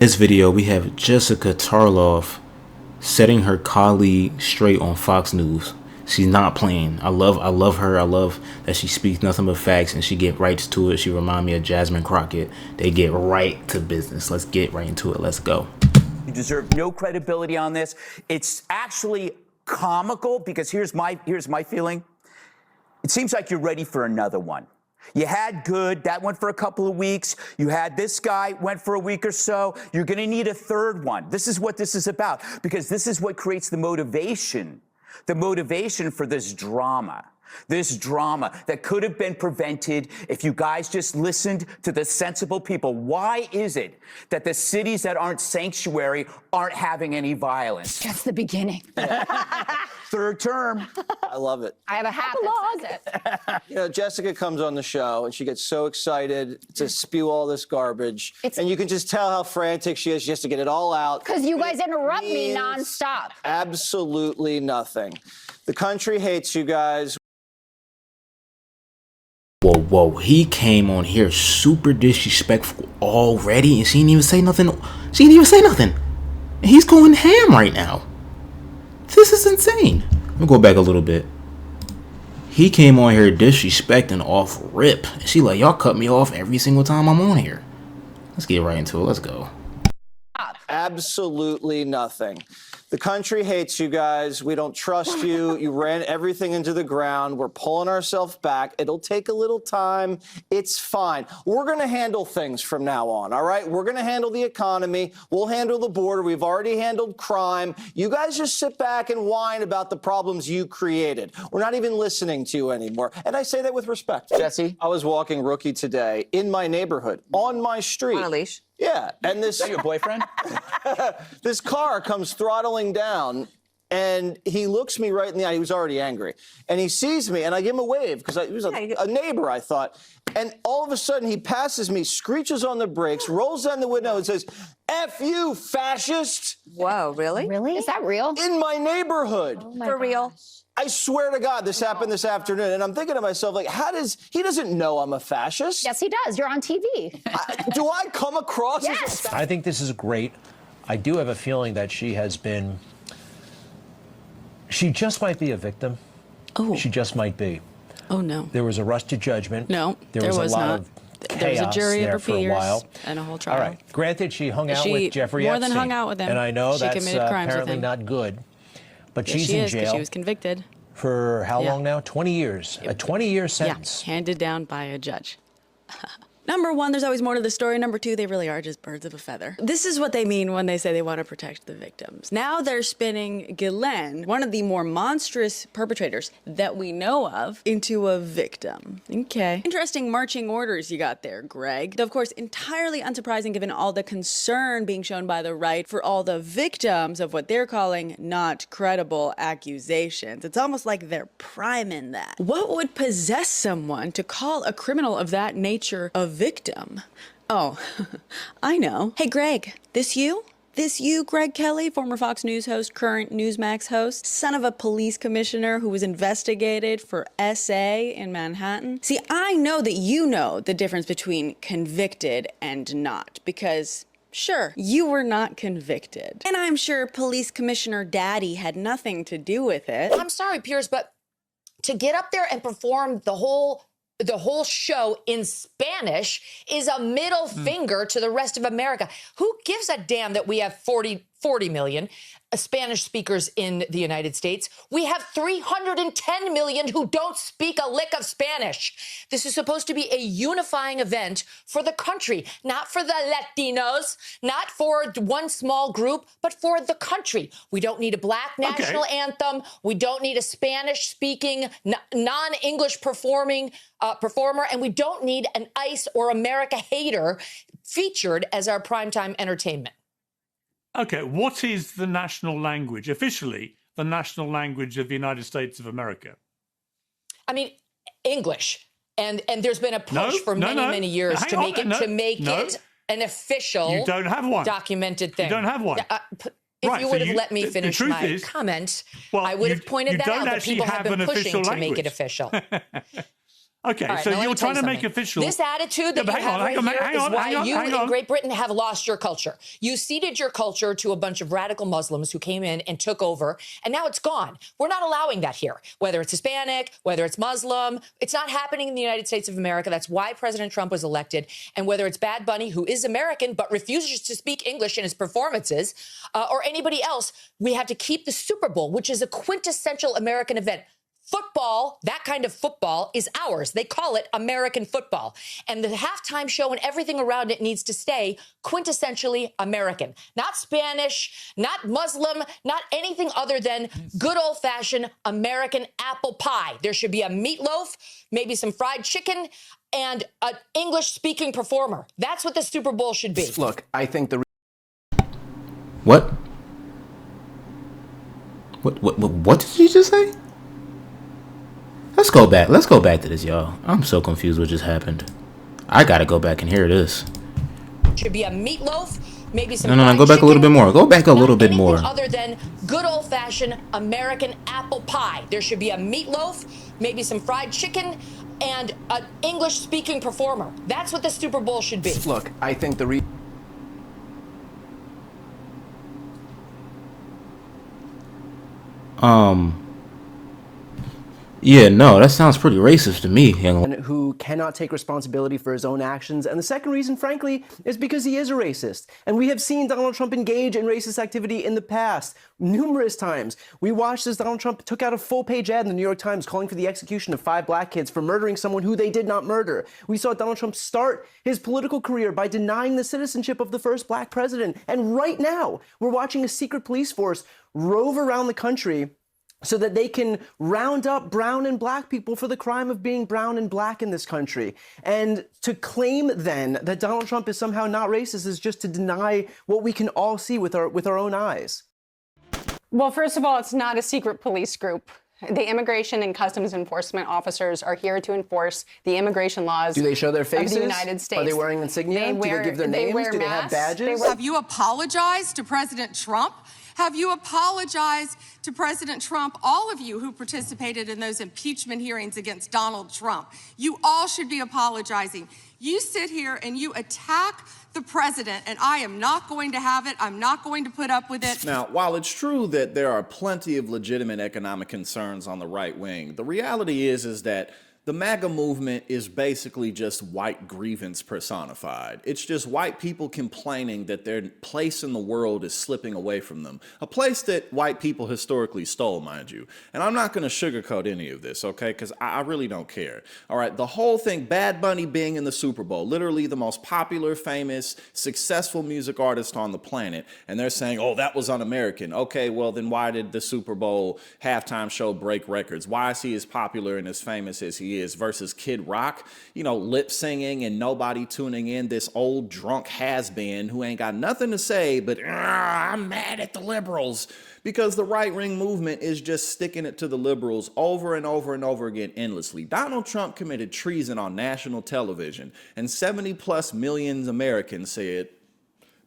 This video, we have Jessica Tarlov setting her colleague straight on Fox News. She's not playing. I love her. I love that she speaks nothing but facts and she get right to it. She remind me of Jasmine Crockett. They get right to business. Let's get right into it. Let's go. You deserve no credibility on this. It's actually comical because here's my feeling. It seems like you're ready for another one. You had good, that went for a couple of weeks. You had this guy, went for a week or so. You're going to need a third one. This is what this is about, because this is what creates the motivation for this drama that could have been prevented if you guys just listened to the sensible people. Why is it that the cities that aren't sanctuary aren't having any violence? That's the beginning. Third term. I love it. I have a hat that says it. You know, Jessica comes on the show and she gets so excited to spew all this garbage. And you can just tell how frantic she is just to get it all out. Because you guys interrupt me nonstop. Absolutely nothing. The country hates you guys. Whoa, he came on here super disrespectful already and she didn't even say nothing. And he's going ham right now. This is insane. Let me go back a little bit. He came on here disrespecting off rip. And she like, y'all cut me off every single time I'm on here. Let's get right into it. Let's go. Absolutely nothing. The country hates you guys. We don't trust you. You ran everything into the ground. We're pulling ourselves back. It'll take a little time. It's fine. We're going to handle things from now on, all right? We're going to handle the economy. We'll handle the border. We've already handled crime. You guys just sit back and whine about the problems you created. We're not even listening to you anymore. And I say that with respect. Jesse? I was walking rookie today in my neighborhood, on my street. On a leash? Yeah, and this... Is that your boyfriend? This car comes throttling down, and he looks me right in the eye. He was already angry. And he sees me, and I give him a wave, because he was a neighbor, I thought. And all of a sudden, he passes me, screeches on the brakes, rolls down the window, and says, "F you, fascist!" Whoa, really? Really? Is that real? In my neighborhood. Oh my For real? gosh. I swear to God, this happened this afternoon, and I'm thinking to myself, like, he doesn't know I'm a fascist. Yes, he does. You're on TV. Do I come across as a Yes. fascist? I think this is great. I do have a feeling that she just might be a victim. Oh. She just might be. Oh, no. There was a rush to judgment. No, there was a lot not. of There was a chaos jury there of for a peers while. and a whole trial. All right. Granted, she hung out She with Jeffrey more Epstein. than hung out with him. And I know She that's committed crimes with apparently him. not good. But Yes, she's she in is, 'cause jail. she was convicted. For how Yeah. long now? 20 years. A 20-year sentence. Yeah, handed down by a judge. Number one, there's always more to the story. Number two, they really are just birds of a feather. This is what they mean when they say they want to protect the victims. Now they're spinning Ghislaine, one of the more monstrous perpetrators that we know of, into a victim. Okay. Interesting marching orders you got there, Greg. Though, of course, entirely unsurprising given all the concern being shown by the right for all the victims of what they're calling not credible accusations. It's almost like they're priming that. What would possess someone to call a criminal of that nature a victim? Oh, I know. Hey, Greg, this you? This you, Greg Kelly, former Fox News host, current Newsmax host, son of a police commissioner who was investigated for SA in Manhattan? See, I know that you know the difference between convicted and not, because sure, you were not convicted. And I'm sure Police Commissioner Daddy had nothing to do with it. I'm sorry, Piers, but to get up there and perform the whole show in Spanish is a middle finger to the rest of America. Who gives a damn that we have 40 million Spanish speakers in the United States? We have 310 million who don't speak a lick of Spanish. This is supposed to be a unifying event for the country, not for the Latinos, not for one small group, but for the country. We don't need a black national anthem. We don't need a Spanish-speaking, non-English performer, and we don't need an ICE or America hater featured as our primetime entertainment. Okay, what is the national language, officially the national language of the United States of America? I mean, English. And there's been a push for many years to make it an official you don't have one. Documented thing. You don't have one. If you would have let me finish my comment, I would have pointed that out, that people have been pushing to make it official. Okay, All right, so now let you're me tell trying you to make something. official. This attitude that but you have right here is why you in Great Britain have lost your culture. You ceded your culture to a bunch of radical Muslims who came in and took over, and now it's gone. We're not allowing that here, whether it's Hispanic, whether it's Muslim. It's not happening in the United States of America. That's why President Trump was elected. And whether it's Bad Bunny, who is American but refuses to speak English in his performances, or anybody else, we have to keep the Super Bowl, which is a quintessential American event. Football, that kind of football, is ours. They call it American football. And the halftime show and everything around it needs to stay quintessentially American. Not Spanish, not Muslim, not anything other than good old-fashioned American apple pie. There should be a meatloaf, maybe some fried chicken, and an English-speaking performer. That's what the Super Bowl should be. Look, I think the What? What did you just say? Let's go back. Let's go back to this, y'all. I'm so confused what just happened. I gotta go back and hear this. Should be a meatloaf, maybe some No, fried go back chicken, a little bit more. Go back a little bit anything more. other than good old-fashioned American apple pie. There should be a meatloaf, maybe some fried chicken, and an English-speaking performer. That's what the Super Bowl should be. look, I think the Yeah, no, that sounds pretty racist to me, young. who cannot take responsibility for his own actions. And the second reason, frankly, is because he is a racist. And we have seen Donald Trump engage in racist activity in the past, numerous times. We watched as Donald Trump took out a full-page ad in the New York Times calling for the execution of 5 black kids for murdering someone who they did not murder. We saw Donald Trump start his political career by denying the citizenship of the first black president. And right now, we're watching a secret police force rove around the country so that they can round up brown and black people for the crime of being brown and black in this country. And to claim then that Donald Trump is somehow not racist is just to deny what we can all see with our own eyes. Well, first of all, it's not a secret police group. The Immigration and Customs Enforcement officers are here to enforce the immigration laws. Do they show their faces? Of the United States. Are they wearing insignia? Do they give their names? Do they have badges? Have you apologized to President Trump? Have you apologized to President Trump, all of you who participated in those impeachment hearings against Donald Trump? You all should be apologizing. You sit here and you attack the president, and I am not going to have it. I'm not going to put up with it. Now, while it's true that there are plenty of legitimate economic concerns on the right wing, the reality is that the MAGA movement is basically just white grievance personified. It's just white people complaining that their place in the world is slipping away from them. A place that white people historically stole, mind you. And I'm not going to sugarcoat any of this, okay? Because I really don't care. All right, the whole thing, Bad Bunny being in the Super Bowl, literally the most popular, famous, successful music artist on the planet, and they're saying, oh, that was un-American. Okay, well, then why did the Super Bowl halftime show break records? Why is he as popular and as famous as he is versus Kid Rock, you know, lip singing and nobody tuning in, this old drunk has-been who ain't got nothing to say but I'm mad at the liberals, because the right wing movement is just sticking it to the liberals over and over and over again endlessly. Donald Trump committed treason on national television and 70+ million Americans said,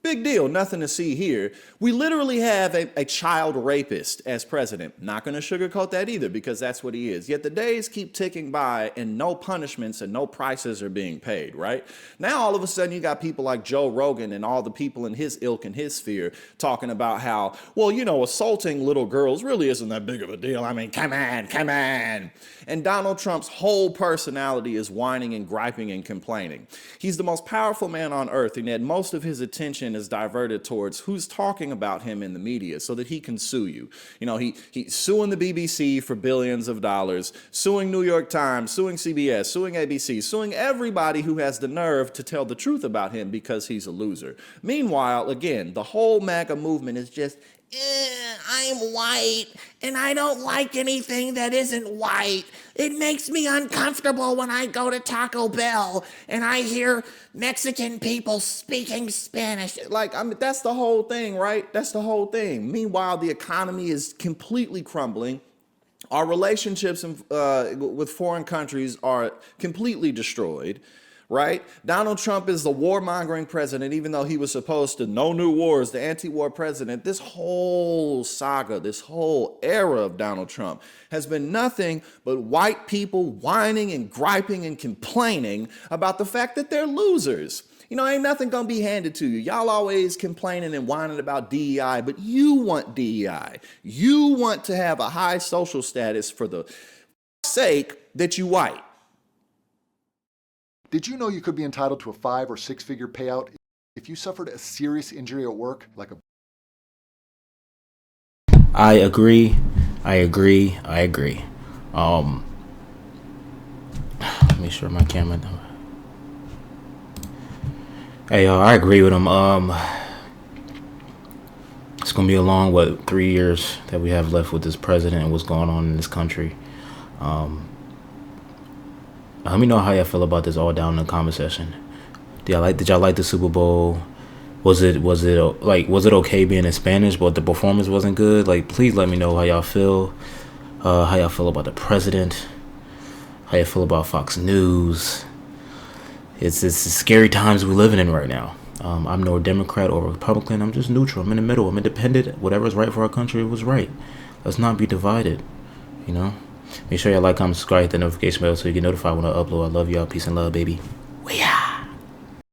big deal, nothing to see here. We literally have a child rapist as president. Not going to sugarcoat that either, because that's what he is. Yet the days keep ticking by and no punishments and no prices are being paid, right? Now all of a sudden you got people like Joe Rogan and all the people in his ilk and his sphere talking about how, well, you know, assaulting little girls really isn't that big of a deal. I mean, come on, come on. And Donald Trump's whole personality is whining and griping and complaining. He's the most powerful man on earth, and yet most of his attention is diverted towards who's talking about him in the media so that he can sue you. You know, he's suing the BBC for billions of dollars, suing New York Times, suing CBS, suing ABC, suing everybody who has the nerve to tell the truth about him because he's a loser. Meanwhile, again, the whole MAGA movement is just, I'm white and I don't like anything that isn't white. It makes me uncomfortable when I go to Taco Bell and I hear Mexican people speaking Spanish. Like, I mean, that's the whole thing, right? That's the whole thing. Meanwhile, the economy is completely crumbling. Our relationships with foreign countries are completely destroyed. right? Donald Trump is the warmongering president, even though he was supposed to no new wars, the anti-war president. This whole saga, this whole era of Donald Trump has been nothing but white people whining and griping and complaining about the fact that they're losers. You know, ain't nothing gonna be handed to you. Y'all always complaining and whining about DEI, but you want DEI. You want to have a high social status for the sake that you white. Did you know you could be entitled to a 5 or 6 figure payout if you suffered a serious injury at work, like a... I agree. Let me share my camera. Hey, I agree with him. It's gonna be a long, 3 years that we have left with this president and what's going on in this country. Let me know how y'all feel about this all down in the comment section. Did y'all like the Super Bowl? Was it okay being in Spanish, but the performance wasn't good? Like, please let me know how y'all feel. How y'all feel about the president? How y'all feel about Fox News? It's scary times we're living in right now. I'm no Democrat or Republican. I'm just neutral. I'm in the middle. I'm independent. Whatever's right for our country was right. Let's not be divided, you know? Make sure y'all like, comment, subscribe, hit the notification bell so you get notified when I upload. I love y'all. Peace and love, baby.